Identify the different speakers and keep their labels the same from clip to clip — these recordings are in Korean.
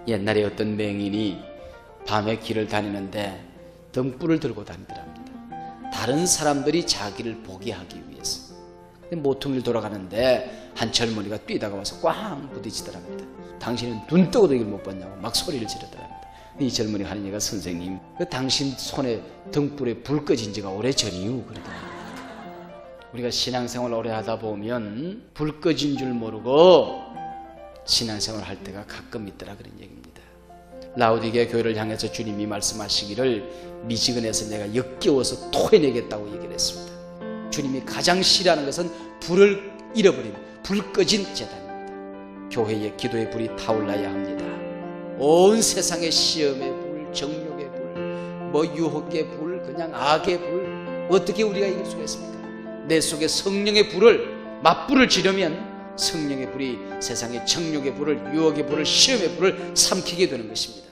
Speaker 1: 옛날에 어떤 맹인이 밤에 길을 다니는데 등불을 들고 다니더랍니다. 다른 사람들이 자기를 보게 하기 위해서. 모퉁이를 돌아가는데 한 젊은이가 뛰다가 와서 꽝 부딪히더랍니다. 당신은 눈 뜨고도 이걸 못 봤냐고 막 소리를 지르더랍니다. 이 젊은이가 하는 얘기가, 선생님, 당신 손에 등불에 불 꺼진 지가 오래전이요 그러더랍니다. 우리가 신앙생활 오래 하다 보면 불 꺼진 줄 모르고 신앙생활 할 때가 가끔 있더라, 그런 얘기입니다. 라오디게아 교회를 향해서 주님이 말씀하시기를 미지근해서 내가 역겨워서 토해내겠다고 얘기를 했습니다. 주님이 가장 싫어하는 것은 불을 잃어버린, 불 꺼진 제단입니다. 교회의 기도의 불이 타올라야 합니다. 온 세상의 시험의 불, 정욕의 불, 유혹의 불, 그냥 악의 불, 어떻게 우리가 이길 수가 있습니까? 내 속에 성령의 불을, 맞불을 지르면 성령의 불이 세상의 정욕의 불을, 유혹의 불을, 시험의 불을 삼키게 되는 것입니다.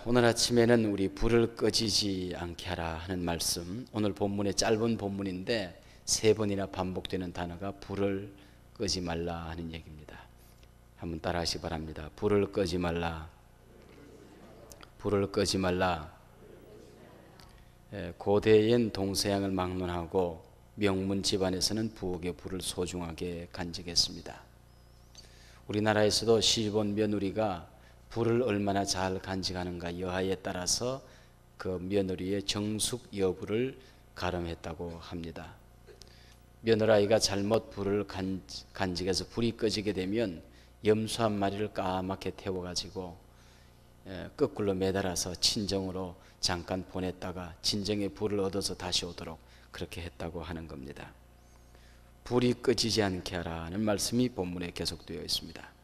Speaker 1: 오늘 아침에는 우리 불을 꺼지지 않게 하라 하는 말씀, 오늘 본문의 짧은 본문인데 3번이나 반복되는 단어가 불을 끄지 말라 하는 얘기입니다. 한번 따라 하시기 바랍니다. 불을 끄지 말라. 불을 끄지 말라. 고대엔 동서양을 막론하고 명문 집안에서는 부엌의 불을 소중하게 간직했습니다. 우리나라에서도 시집온 며느리가 불을 얼마나 잘 간직하는가 여하에 따라서 그 며느리의 정숙 여부를 가름했다고 합니다. 며느라이가 잘못 불을 간직해서 불이 꺼지게 되면 염소 한 마리를 까맣게 태워가지고 거꾸로 매달아서 친정으로 잠깐 보냈다가 진정의 불을 얻어서 다시 오도록 그렇게 했다고 하는 겁니다. 불이 꺼지지 않게 하라는 말씀이 본문에 계속되어 있습니다.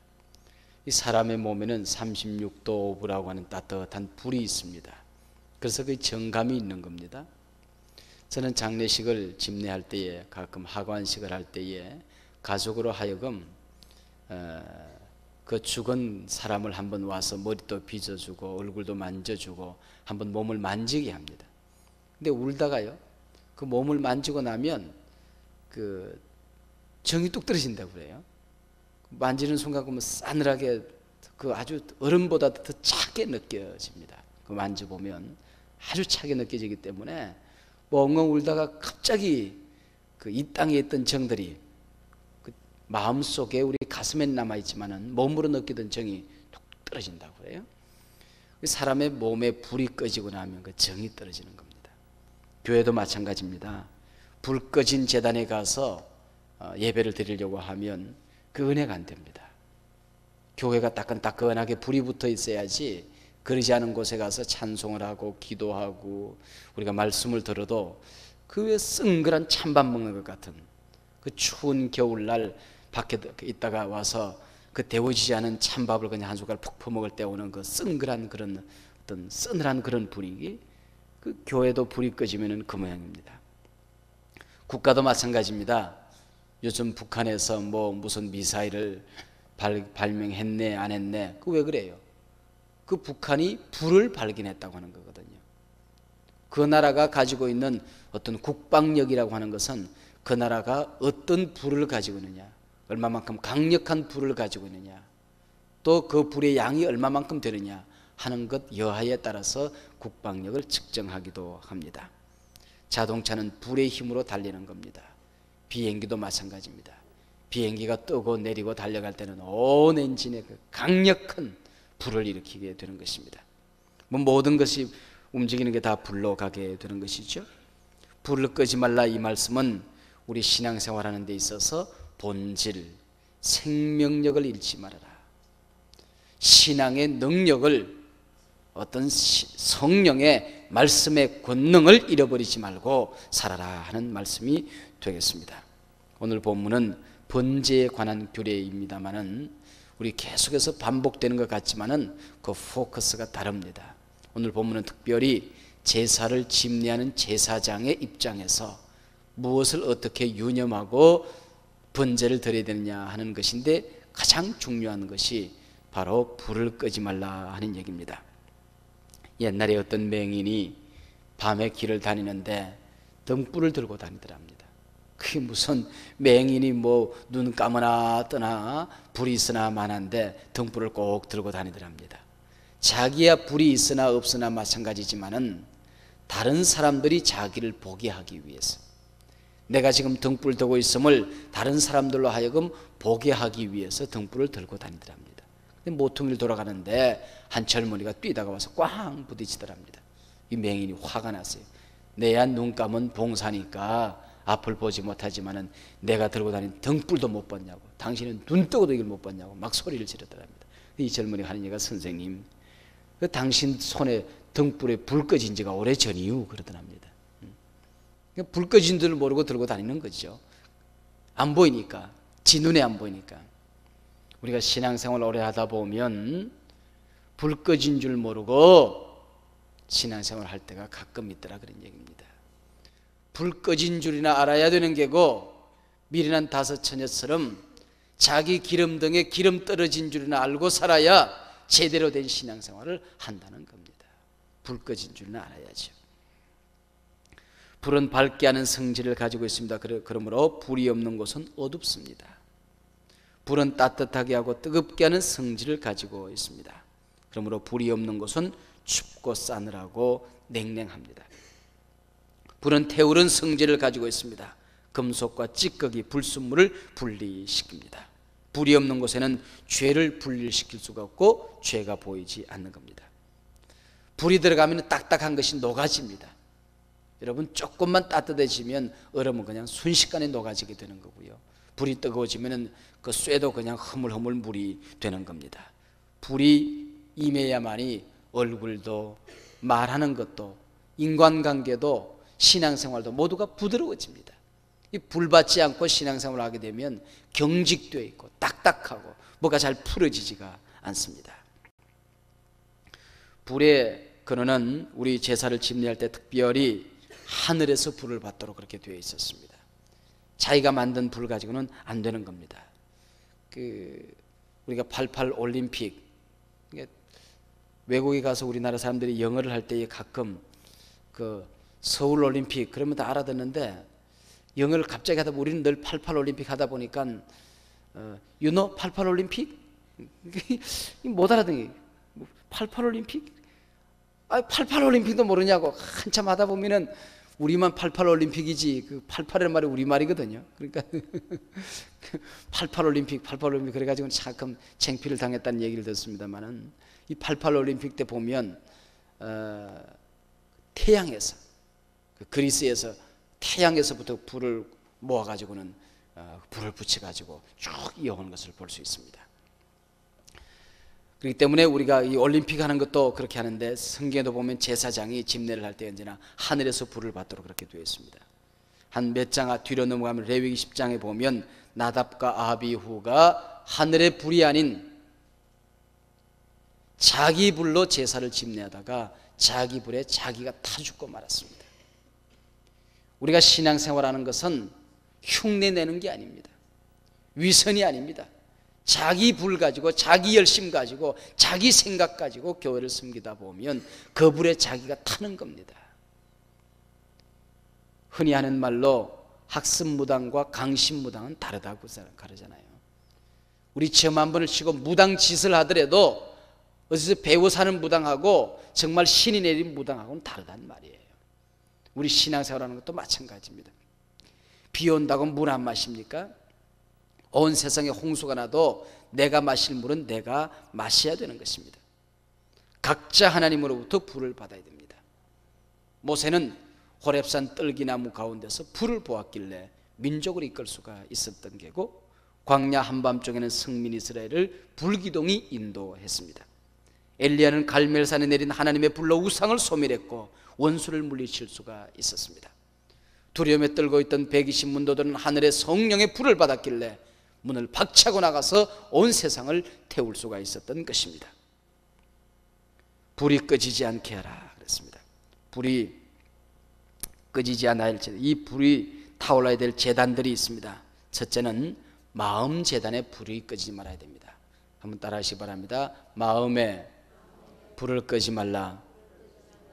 Speaker 1: 이 사람의 몸에는 36도 5부라고 하는 따뜻한 불이 있습니다. 그래서 그 정감이 있는 겁니다. 저는 장례식을 집례할 때에, 가끔 하관식을 할 때에 가족으로 하여금 그 죽은 사람을 한번 와서 머리도 빚어주고 얼굴도 만져주고 한번 몸을 만지게 합니다. 근데 울다가요, 그 몸을 만지고 나면 그 정이 뚝 떨어진다고 그래요. 만지는 순간 보면 싸늘하게, 그 아주 얼음보다 더 차게 느껴집니다. 그 만져보면 아주 차게 느껴지기 때문에 엉엉 울다가 갑자기 그 이 땅에 있던 정들이 그 마음속에, 우리 가슴에 남아있지만은 몸으로 느끼던 정이 뚝 떨어진다고 해요. 사람의 몸에 불이 꺼지고 나면 그 정이 떨어지는 겁니다. 교회도 마찬가지입니다. 불 꺼진 제단에 가서 예배를 드리려고 하면 그 은혜가 안 됩니다. 교회가 따끈따끈하게 불이 붙어 있어야지, 그러지 않은 곳에 가서 찬송을 하고 기도하고 우리가 말씀을 들어도 그 왜 쓴그란 찬밥 먹는 것 같은, 그 추운 겨울날 밖에 있다가 와서 그 데워지지 않은 찬밥을 그냥 한 숟갈 푹 퍼먹을 때 오는 그 쓴그란 그런 어떤 서늘한 그런 분위기, 그 교회도 불이 꺼지면은 그 모양입니다. 국가도 마찬가지입니다. 요즘 북한에서 무슨 미사일을 발명했네 안 했네, 그 왜 그래요? 그 북한이 불을 발견했다고 하는 거거든요. 그 나라가 가지고 있는 어떤 국방력이라고 하는 것은 그 나라가 어떤 불을 가지고 있느냐, 얼마만큼 강력한 불을 가지고 있느냐, 또 그 불의 양이 얼마만큼 되느냐 하는 것 여하에 따라서 국방력을 측정하기도 합니다. 자동차는 불의 힘으로 달리는 겁니다. 비행기도 마찬가지입니다. 비행기가 뜨고 내리고 달려갈 때는 온 엔진에 그 강력한 불을 일으키게 되는 것입니다. 모든 것이 움직이는 게 다 불로 가게 되는 것이죠. 불을 끄지 말라, 이 말씀은 우리 신앙생활하는 데 있어서 본질, 생명력을 잃지 말아라. 신앙의 능력을, 어떤 성령의 말씀의 권능을 잃어버리지 말고 살아라 하는 말씀이 되겠습니다. 오늘 본문은 번제에 관한 규례입니다만은 우리 계속해서 반복되는 것 같지만은 그 포커스가 다릅니다. 오늘 본문은 특별히 제사를 집례하는 제사장의 입장에서 무엇을 어떻게 유념하고 번제를 드려야 되느냐 하는 것인데, 가장 중요한 것이 바로 불을 끄지 말라 하는 얘기입니다. 옛날에 어떤 맹인이 밤에 길을 다니는데 등불을 들고 다니더랍니다. 그게 무슨 맹인이 뭐 눈 감으나 뜨나 불이 있으나 마나인데 등불을 꼭 들고 다니더랍니다. 자기야 불이 있으나 없으나 마찬가지지만은 다른 사람들이 자기를 보게 하기 위해서, 내가 지금 등불 들고 있음을 다른 사람들로 하여금 보게 하기 위해서 등불을 들고 다니더랍니다. 근데 모퉁이를 돌아가는데 한 젊은이가 뛰다가 와서 꽝 부딪히더랍니다. 이 맹인이 화가 났어요. 내야 눈 감은 봉사니까 앞을 보지 못하지만은 내가 들고 다니는 등불도 못 봤냐고, 당신은 눈 뜨고도 이걸 못 봤냐고 막 소리를 지르더랍니다. 이 젊은이가 하는 얘기가, 선생님, 그 당신 손에 등불에 불 꺼진 지가 오래 전이유 그러더랍니다. 불 꺼진 줄 모르고 들고 다니는 거죠. 안 보이니까, 지 눈에 안 보이니까. 우리가 신앙생활 오래 하다 보면 불 꺼진 줄 모르고 신앙생활 할 때가 가끔 있더라, 그런 얘기입니다. 불 꺼진 줄이나 알아야 되는 게고, 미련한 다섯 처녀처럼 자기 기름등에 기름 떨어진 줄이나 알고 살아야 제대로 된 신앙생활을 한다는 겁니다. 불 꺼진 줄이나 알아야죠. 불은 밝게 하는 성질을 가지고 있습니다. 그러므로 불이 없는 곳은 어둡습니다. 불은 따뜻하게 하고 뜨겁게 하는 성질을 가지고 있습니다. 그러므로 불이 없는 곳은 춥고 싸늘하고 냉랭합니다. 불은 태우는 성질을 가지고 있습니다. 금속과 찌꺼기, 불순물을 분리시킵니다. 불이 없는 곳에는 죄를 분리시킬 수가 없고 죄가 보이지 않는 겁니다. 불이 들어가면 딱딱한 것이 녹아집니다. 여러분, 조금만 따뜻해지면 얼음은 그냥 순식간에 녹아지게 되는 거고요. 불이 뜨거워지면 그 쇠도 그냥 흐물흐물 물이 되는 겁니다. 불이 임해야만이 얼굴도, 말하는 것도, 인간관계도, 신앙생활도 모두가 부드러워집니다. 이 불 받지 않고 신앙생활을 하게 되면 경직되어 있고 딱딱하고 뭐가 잘 풀어지지가 않습니다. 불의 근원은 우리 제사를 집례할 때 특별히 하늘에서 불을 받도록 그렇게 되어 있었습니다. 자기가 만든 불 가지고는 안 되는 겁니다. 우리가 88 올림픽, 외국에 가서 우리나라 사람들이 영어를 할 때 가끔 서울 올림픽 그러면 다 알아듣는데, 영어를 갑자기 하다 보면 우리는 늘 88 올림픽 하다 보니까 you know 88 올림픽? 못 알아듣니? 88 올림픽? 88 올림픽도 모르냐고. 한참 하다 보면은 우리만 88 올림픽이지, 그 88이라는 말이 우리말이거든요. 그러니까 88 올림픽 그래가지고 가끔 창피를 당했다는 얘기를 듣습니다만은, 이 88 올림픽 때 보면 태양에서, 그리스에서 태양에서부터 불을 모아가지고는 불을 붙여가지고 쭉 이어오는 것을 볼 수 있습니다. 그렇기 때문에 우리가 이 올림픽 하는 것도 그렇게 하는데, 성경에도 보면 제사장이 집례를 할 때 언제나 하늘에서 불을 받도록 그렇게 되어 있습니다. 한 몇 장 뒤로 넘어가면 레위기 10장에 보면 나답과 아비후가 하늘의 불이 아닌 자기 불로 제사를 집례하다가 자기 불에 자기가 타 죽고 말았습니다. 우리가 신앙생활하는 것은 흉내내는 게 아닙니다. 위선이 아닙니다. 자기 불 가지고, 자기 열심 가지고, 자기 생각 가지고 교회를 섬기다 보면 그 불에 자기가 타는 겁니다. 흔히 하는 말로 학습무당과 강신무당은 다르다고 가르잖아요. 우리 시험 한 번을 치고 무당 짓을 하더라도 어디서 배워 사는 무당하고 정말 신이 내린 무당하고는 다르단 말이에요. 우리 신앙생활하는 것도 마찬가지입니다. 비 온다고 물 안 마십니까? 온 세상에 홍수가 나도 내가 마실 물은 내가 마셔야 되는 것입니다. 각자 하나님으로부터 불을 받아야 됩니다. 모세는 호렙산 뜰기나무 가운데서 불을 보았길래 민족을 이끌 수가 있었던 게고, 광야 한밤중에는 성민 이스라엘을 불기둥이 인도했습니다. 엘리야는 갈멜산에 내린 하나님의 불로 우상을 소멸했고 원수를 물리칠 수가 있었습니다. 두려움에 떨고 있던 120문도들은 하늘의 성령의 불을 받았길래 문을 박차고 나가서 온 세상을 태울 수가 있었던 것입니다. 불이 꺼지지 않게 하라 그랬습니다. 불이 꺼지지 않아야 할 재단, 이 불이 타올라야 될 재단들이 있습니다. 첫째는 마음 재단에 불이 꺼지지 말아야 됩니다. 한번 따라 하시기 바랍니다. 마음에 불을 끄지 말라.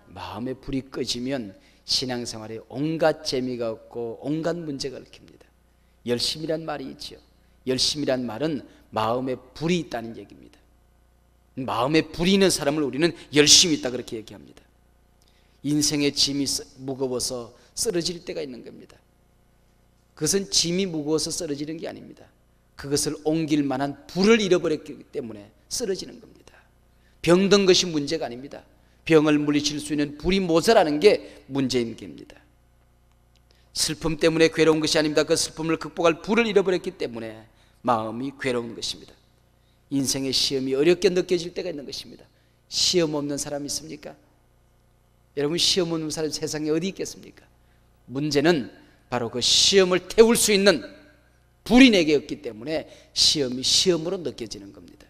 Speaker 1: 마음에 불이 꺼지면 신앙생활에 온갖 재미가 없고 온갖 문제가 얽힙니다. 열심이란 말이 있지요. 열심이란 말은 마음에 불이 있다는 얘기입니다. 마음에 불이 있는 사람을 우리는 열심히 있다 그렇게 얘기합니다. 인생의 짐이 무거워서 쓰러질 때가 있는 겁니다. 그것은 짐이 무거워서 쓰러지는 게 아닙니다. 그것을 옮길 만한 불을 잃어버렸기 때문에 쓰러지는 겁니다. 병든 것이 문제가 아닙니다. 병을 물리칠 수 있는 불이 모자라는 게 문제인 겁니다. 슬픔 때문에 괴로운 것이 아닙니다. 그 슬픔을 극복할 불을 잃어버렸기 때문에 마음이 괴로운 것입니다. 인생의 시험이 어렵게 느껴질 때가 있는 것입니다. 시험 없는 사람 있습니까? 여러분, 시험 없는 사람이 세상에 어디 있겠습니까? 문제는 바로 그 시험을 태울 수 있는 불이 내게 없기 때문에 시험이 시험으로 느껴지는 겁니다.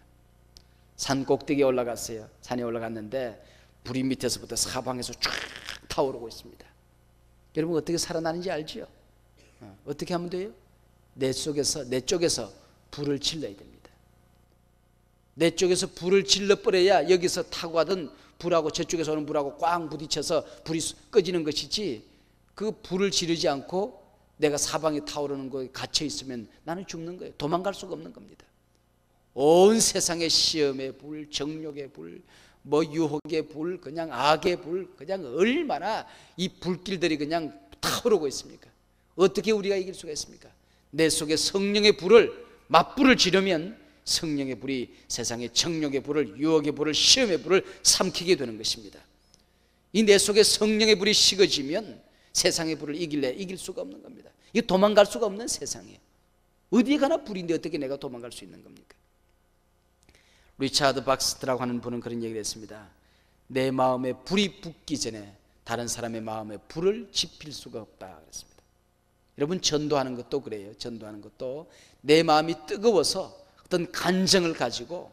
Speaker 1: 산 꼭대기에 올라갔어요. 산에 올라갔는데 불이 밑에서부터 사방에서 쫙 타오르고 있습니다. 여러분, 어떻게 살아나는지 알지요? 어떻게 하면 돼요? 내 쪽에서 불을 질러야 됩니다. 내 쪽에서 불을 질러버려야 여기서 타고 가던 불하고 저쪽에서 오는 불하고 꽝 부딪혀서 불이 꺼지는 것이지, 그 불을 지르지 않고 내가 사방에 타오르는 거에 갇혀 있으면 나는 죽는 거예요. 도망갈 수가 없는 겁니다. 온 세상의 시험의 불, 정욕의 불, 유혹의 불, 그냥 악의 불, 그냥 얼마나 이 불길들이 그냥 타오르고 있습니까? 어떻게 우리가 이길 수가 있습니까? 내 속에 성령의 불을, 맞불을 지르면 성령의 불이 세상의 정욕의 불을, 유혹의 불을, 시험의 불을 삼키게 되는 것입니다. 이 내 속에 성령의 불이 식어지면 세상의 불을 이길 수가 없는 겁니다. 이게 도망갈 수가 없는 세상이에요. 어디에 가나 불인데 어떻게 내가 도망갈 수 있는 겁니까? 리차드 박스트라고 하는 분은 그런 얘기를 했습니다. 내 마음에 불이 붙기 전에 다른 사람의 마음에 불을 지필 수가 없다 그랬습니다. 여러분, 전도하는 것도 그래요. 전도하는 것도 내 마음이 뜨거워서 어떤 간정을 가지고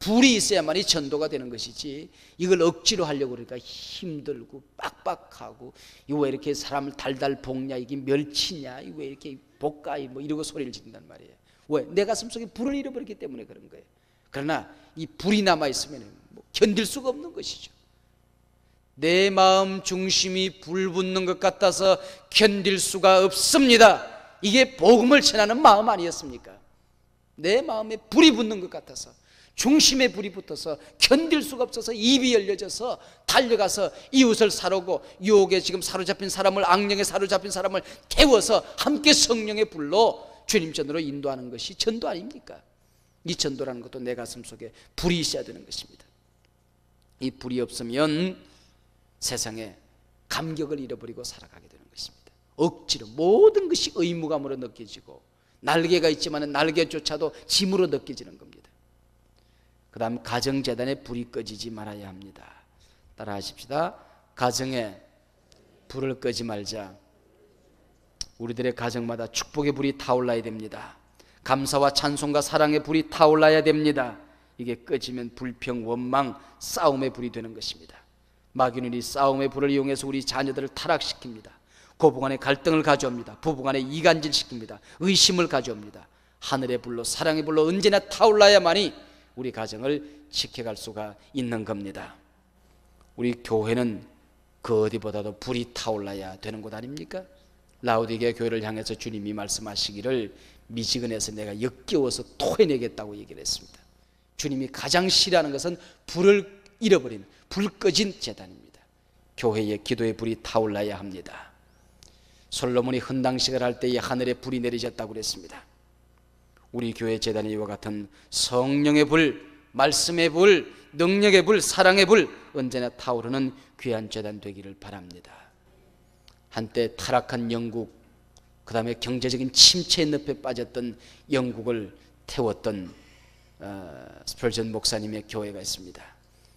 Speaker 1: 불이 있어야만이 전도가 되는 것이지, 이걸 억지로 하려고 그러니까 힘들고 빡빡하고, 이거 왜 이렇게 사람을 달달 볶냐, 이게 멸치냐, 이거 왜 이렇게 볶아, 이러고 소리를 지른단 말이에요. 왜? 내 가슴 속에 불을 잃어버렸기 때문에 그런 거예요. 그러나 이 불이 남아있으면 견딜 수가 없는 것이죠. 내 마음 중심이 불 붙는 것 같아서 견딜 수가 없습니다. 이게 복음을 전하는 마음 아니었습니까? 내 마음에 불이 붙는 것 같아서, 중심에 불이 붙어서 견딜 수가 없어서 입이 열려져서 달려가서 이웃을 사르고 유혹에 지금 사로잡힌 사람을, 악령에 사로잡힌 사람을 태워서 함께 성령의 불로 주님 전으로 인도하는 것이 전도 아닙니까? 이 전도라는 것도 내 가슴 속에 불이 있어야 되는 것입니다. 이 불이 없으면 세상에 감격을 잃어버리고 살아가게 되는 것입니다. 억지로 모든 것이 의무감으로 느껴지고, 날개가 있지만 날개조차도 짐으로 느껴지는 겁니다. 그 다음, 가정재단에 불이 꺼지지 말아야 합니다. 따라 하십시다. 가정에 불을 끄지 말자. 우리들의 가정마다 축복의 불이 타올라야 됩니다. 감사와 찬송과 사랑의 불이 타올라야 됩니다. 이게 꺼지면 불평, 원망, 싸움의 불이 되는 것입니다. 마귀는 이 싸움의 불을 이용해서 우리 자녀들을 타락시킵니다. 고부간에 갈등을 가져옵니다. 부부간에 이간질시킵니다. 의심을 가져옵니다. 하늘의 불로, 사랑의 불로 언제나 타올라야만이 우리 가정을 지켜갈 수가 있는 겁니다. 우리 교회는 그 어디보다도 불이 타올라야 되는 곳 아닙니까? 라오디게아 교회를 향해서 주님이 말씀하시기를 미지근해서 내가 역겨워서 토해내겠다고 얘기를 했습니다. 주님이 가장 싫어하는 것은 불을 잃어버린, 불 꺼진 제단입니다. 교회의 기도의 불이 타올라야 합니다. 솔로몬이 헌당식을 할 때에 하늘에 불이 내리셨다고 그랬습니다. 우리 교회 제단이 이와 같은 성령의 불, 말씀의 불, 능력의 불, 사랑의 불 언제나 타오르는 귀한 제단 되기를 바랍니다. 한때 타락한 영국, 그 다음에 경제적인 침체의 늪에 빠졌던 영국을 태웠던 스펄전 목사님의 교회가 있습니다.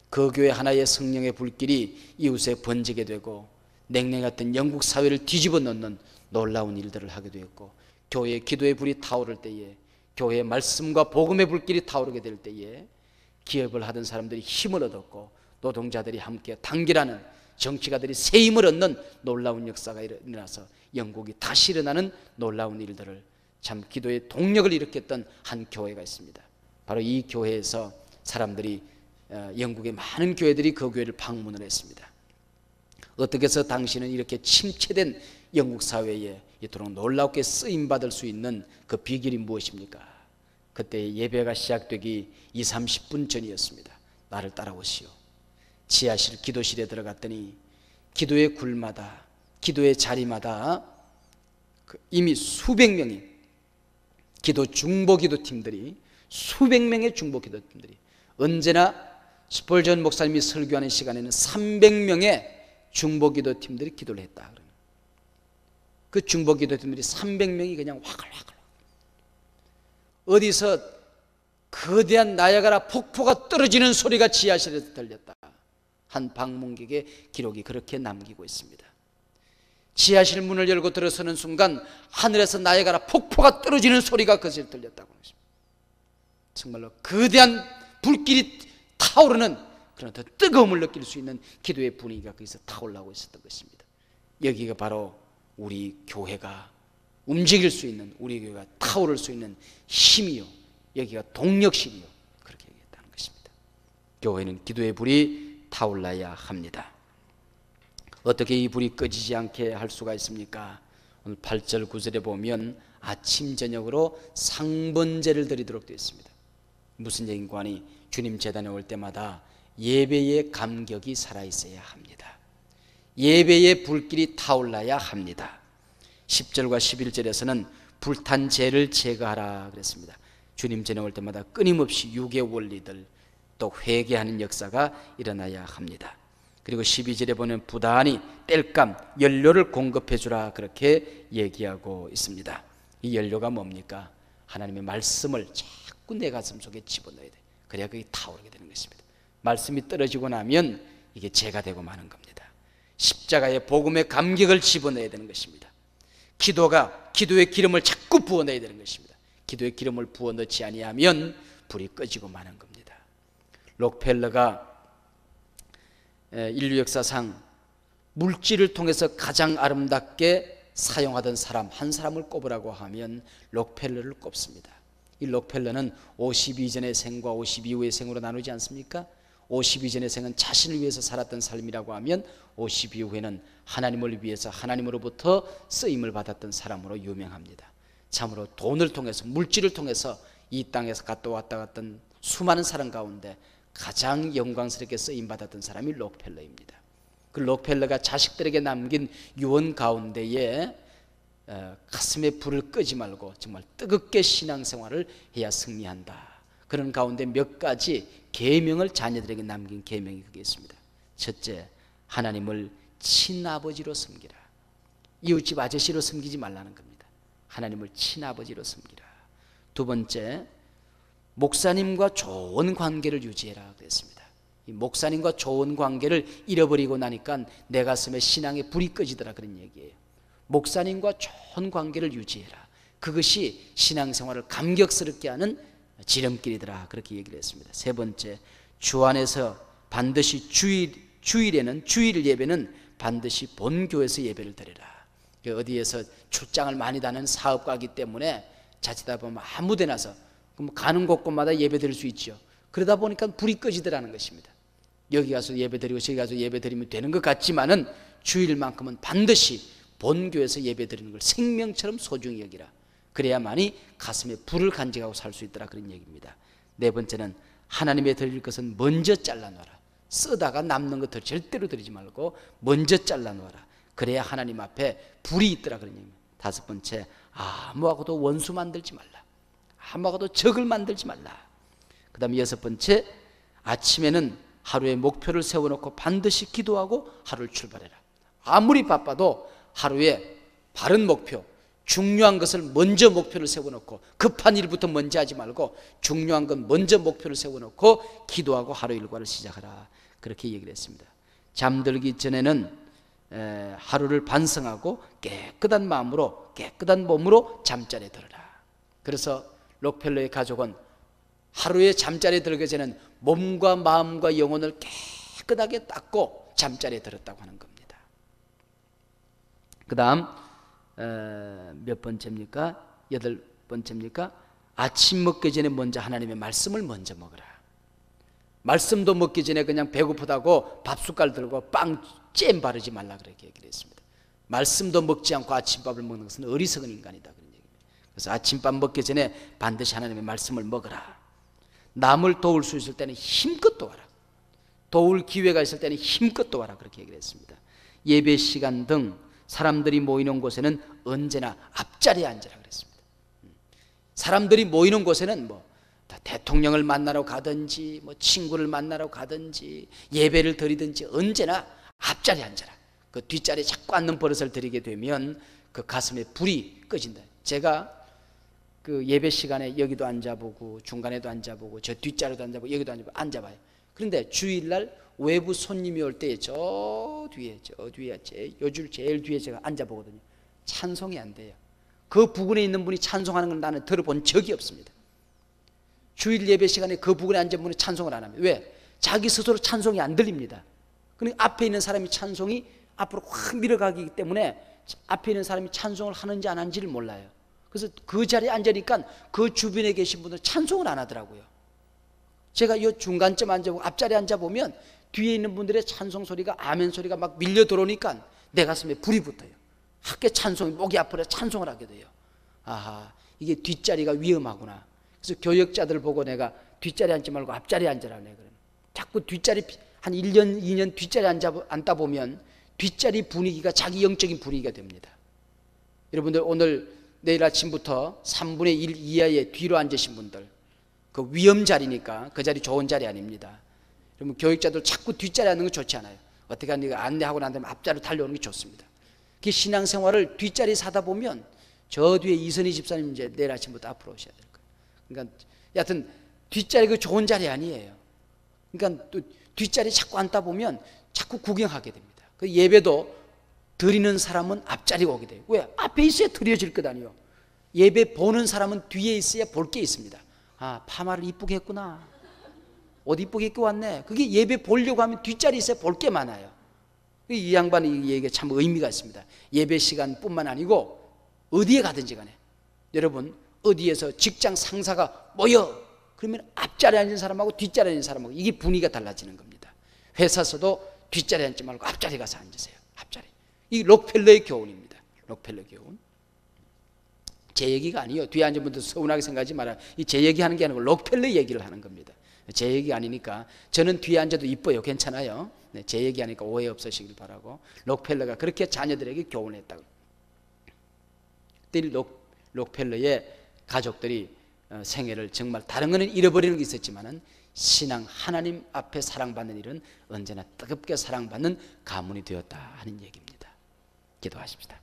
Speaker 1: 그 교회 하나의 성령의 불길이 이웃에 번지게 되고 냉랭했던 영국 사회를 뒤집어 놓는 놀라운 일들을 하게 되었고, 교회의 기도의 불이 타오를 때에, 교회의 말씀과 복음의 불길이 타오르게 될 때에 기업을 하던 사람들이 힘을 얻었고, 노동자들이 함께 단결하는, 정치가들이 새 힘을 얻는 놀라운 역사가 일어나서 영국이 다시 일어나는 놀라운 일들을, 참 기도의 동력을 일으켰던 한 교회가 있습니다. 바로 이 교회에서 사람들이, 영국의 많은 교회들이 그 교회를 방문을 했습니다. 어떻게 해서 당신은 이렇게 침체된 영국 사회에 이토록 놀랍게 쓰임받을 수 있는 그 비결이 무엇입니까? 그때 예배가 시작되기 20-30분 전이었습니다. 나를 따라오시오. 지하실 기도실에 들어갔더니 기도의 굴마다, 기도의 자리마다 이미 수백 명이 기도 중보기도팀들이, 수백 명의 중보기도팀들이, 언제나 스폴전 목사님이 설교하는 시간에는 300명의 중보기도팀들이 기도를 했다. 그 중보기도팀들이 300명이 그냥 와글와글, 어디서 거대한 나야가라 폭포가 떨어지는 소리가 지하실에서 들렸다. 한 방문객의 기록이 그렇게 남기고 있습니다. 지하실 문을 열고 들어서는 순간 하늘에서 나야가라 폭포가 떨어지는 소리가 거기서 들렸다고 합니다. 정말로 거대한 불길이 타오르는 그런 더 뜨거움을 느낄 수 있는 기도의 분위기가 거기서 타올라오고 있었던 것입니다. 여기가 바로 우리 교회가 움직일 수 있는, 우리 교회가 타오를 수 있는 힘이요, 여기가 동력실이요, 그렇게 얘기했다는 것입니다. 교회는 기도의 불이 타올라야 합니다. 어떻게 이 불이 꺼지지 않게 할 수가 있습니까? 오늘 8절 9절에 보면 아침 저녁으로 상번제를 드리도록 되어 있습니다. 무슨 얘기인가 하니 주님 제단에 올 때마다 예배의 감격이 살아있어야 합니다. 예배의 불길이 타올라야 합니다. 10절과 11절에서는 불탄 죄를 제거하라 그랬습니다. 주님 전에 올 때마다 끊임없이 육의 원리들, 또 회개하는 역사가 일어나야 합니다. 그리고 12절에 보면 부단히 땔감, 연료를 공급해 주라 그렇게 얘기하고 있습니다. 이 연료가 뭡니까? 하나님의 말씀을 자꾸 내 가슴 속에 집어넣어야 돼. 그래야 그게 타오르게 되는 것입니다. 말씀이 떨어지고 나면 이게 죄가 되고 마는 겁니다. 십자가의 복음의 감격을 집어넣어야 되는 것입니다. 기도의 기름을 자꾸 부어넣어야 되는 것입니다. 기도의 기름을 부어넣지 아니하면 불이 꺼지고 마는 겁니다. 록펠러가 인류 역사상 물질을 통해서 가장 아름답게 사용하던 사람 한 사람을 꼽으라고 하면 록펠러를 꼽습니다. 이 록펠러는 52전의 생과 52후의 생으로 나누지 않습니까? 52전의 생은 자신을 위해서 살았던 삶이라고 하면 52후에는 하나님을 위해서 하나님으로부터 쓰임을 받았던 사람으로 유명합니다. 참으로 돈을 통해서, 물질을 통해서 이 땅에서 갔다 왔다 갔던 수많은 사람 가운데 가장 영광스럽게 쓰임받았던 사람이 록펠러입니다. 그 록펠러가 자식들에게 남긴 유언 가운데에 가슴에 불을 끄지 말고 정말 뜨겁게 신앙생활을 해야 승리한다, 그런 가운데 몇 가지 계명을 자녀들에게 남긴 계명이 그게 있습니다. 첫째, 하나님을 친아버지로 섬기라. 이웃집 아저씨로 섬기지 말라는 겁니다. 하나님을 친아버지로 섬기라. 두 번째, 목사님과 좋은 관계를 유지해라 그랬습니다. 이 목사님과 좋은 관계를 잃어버리고 나니까 내 가슴에 신앙의 불이 꺼지더라, 그런 얘기예요. 목사님과 좋은 관계를 유지해라. 그것이 신앙생활을 감격스럽게 하는 지름길이더라, 그렇게 얘기를 했습니다. 세 번째, 주 안에서 반드시 주일 예배는 반드시 본교에서 예배를 드리라. 어디에서 출장을 많이 다니는 사업가이기 때문에 자칫하다 보면 아무 데 나서 가는 곳곳마다 예배 드릴 수 있죠. 그러다 보니까 불이 꺼지더라는 것입니다. 여기 가서 예배 드리고 저기 가서 예배 드리면 되는 것 같지만은 주일만큼은 반드시 본교에서 예배 드리는 걸 생명처럼 소중히 여기라. 그래야만이 가슴에 불을 간직하고 살 수 있더라, 그런 얘기입니다. 네 번째는 하나님의 드릴 것은 먼저 잘라놓아라. 쓰다가 남는 것들 절대로 드리지 말고 먼저 잘라놓아라. 그래야 하나님 앞에 불이 있더라, 그런 얘기입니다. 다섯 번째, 아무하고도 원수 만들지 말라. 아무하고도 적을 만들지 말라. 그 다음에 여섯 번째, 아침에는 하루의 목표를 세워놓고 반드시 기도하고 하루를 출발해라. 아무리 바빠도 하루에 바른 목표, 중요한 것을 먼저 목표를 세워놓고 급한 일부터 먼저 하지 말고 중요한 건 먼저 목표를 세워놓고 기도하고 하루 일과를 시작하라, 그렇게 얘기를 했습니다. 잠들기 전에는 하루를 반성하고 깨끗한 마음으로, 깨끗한 몸으로 잠자리에 들어라. 그래서 록펠러의 가족은 하루에 잠자리에 들기 전에는 몸과 마음과 영혼을 깨끗하게 닦고 잠자리에 들었다고 하는 겁니다. 그 다음 몇 번째입니까? 여덟 번째입니까? 아침 먹기 전에 먼저 하나님의 말씀을 먼저 먹으라. 말씀도 먹기 전에 그냥 배고프다고 밥숟갈 들고 빵 바르지 말라 그렇게 얘기를 했습니다. 말씀도 먹지 않고 아침밥을 먹는 것은 어리석은 인간이다 그런 얘기입니다. 그래서 아침밥 먹기 전에 반드시 하나님의 말씀을 먹으라. 남을 도울 수 있을 때는 힘껏 도와라. 도울 기회가 있을 때는 힘껏 도와라 그렇게 얘기를 했습니다. 예배 시간 등 사람들이 모이는 곳에는 언제나 앞자리에 앉으라 그랬습니다. 사람들이 모이는 곳에는 뭐 대통령을 만나러 가든지 뭐 친구를 만나러 가든지 예배를 드리든지 언제나 앞자리에 앉아라. 그 뒷자리에 자꾸 앉는 버릇을 들이게 되면 그 가슴에 불이 꺼진다. 제가 그 예배 시간에 여기도 앉아보고 중간에도 앉아보고 저 뒷자리도 앉아보고 여기도 앉아봐요. 그런데 주일날 외부 손님이 올 때 저 뒤에 요줄 제일 뒤에 제가 앉아보거든요. 찬송이 안 돼요. 그 부근에 있는 분이 찬송하는 건 나는 들어본 적이 없습니다. 주일 예배 시간에 그 부근에 앉은 분이 찬송을 안 합니다. 왜? 자기 스스로 찬송이 안 들립니다. 그러니까 앞에 있는 사람이 찬송이 앞으로 확 밀어가기 때문에 앞에 있는 사람이 찬송을 하는지 안 하는지를 몰라요. 그래서 그 자리에 앉으니까 그 주변에 계신 분들 찬송을 안 하더라고요. 제가 이 중간쯤 앉아보고 앞자리에 앉아보면 뒤에 있는 분들의 찬송 소리가 아멘 소리가 막 밀려 들어오니까 내 가슴에 불이 붙어요. 학교 찬송이 목이 아프려 찬송을 하게 돼요. 아하, 이게 뒷자리가 위험하구나. 그래서 교역자들 보고 내가 뒷자리에 앉지 말고 앞자리에 앉으라 그래. 자꾸 뒷자리 한 1년 2년 뒷자리에 앉다 보면 뒷자리 분위기가 자기 영적인 분위기가 됩니다. 여러분들 오늘 내일 아침부터 3분의 1 이하의 뒤로 앉으신 분들, 그 위험 자리니까 그 자리 좋은 자리 아닙니다. 여러분 교육자들 자꾸 뒷자리에 앉는 거 좋지 않아요. 어떻게 하니까 안내하고 난 다음에 앞자리로 달려오는 게 좋습니다. 그 신앙생활을 뒷자리에 사다 보면 저 뒤에 이선희 집사님 이제 내일 아침부터 앞으로 오셔야 될 거예요. 그러니까 여하튼 뒷자리 그 좋은 자리 아니에요. 그러니까 또 뒷자리 자꾸 앉다 보면 자꾸 구경하게 됩니다. 그 예배도 드리는 사람은 앞자리가 오게 돼요. 왜? 앞에 있어야 드려질 것 아니에요. 예배 보는 사람은 뒤에 있어야 볼 게 있습니다. 아, 파마를 이쁘게 했구나. 옷 이쁘게 입고 왔네. 그게 예배 보려고 하면 뒷자리에 있어야 볼 게 많아요. 이 양반이 이 얘기가 참 의미가 있습니다. 예배 시간뿐만 아니고 어디에 가든지 간에 여러분 어디에서 직장 상사가 모여 그러면 앞자리에 앉은 사람하고 뒷자리에 앉은 사람하고 이게 분위기가 달라지는 겁니다. 회사에서도 뒷자리에 앉지 말고 앞자리에 가서 앉으세요. 앞자리. 이 록펠러의 교훈입니다. 록펠러 교훈. 제 얘기가 아니에요. 뒤에 앉은 분들 서운하게 생각하지 말아요. 이 제 얘기하는 게 아니고 록펠러 얘기를 하는 겁니다. 제 얘기가 아니니까 저는 뒤에 앉아도 이뻐요. 괜찮아요. 네, 제 얘기하니까 오해 없으시길 바라고. 록펠러가 그렇게 자녀들에게 교훈했다고. 그때 록펠러의 가족들이 생애를 정말 다른 거는 잃어버리는 게 있었지만은 신앙 하나님 앞에 사랑받는 일은 언제나 뜨겁게 사랑받는 가문이 되었다 하는 얘기입니다. 기도하십시다.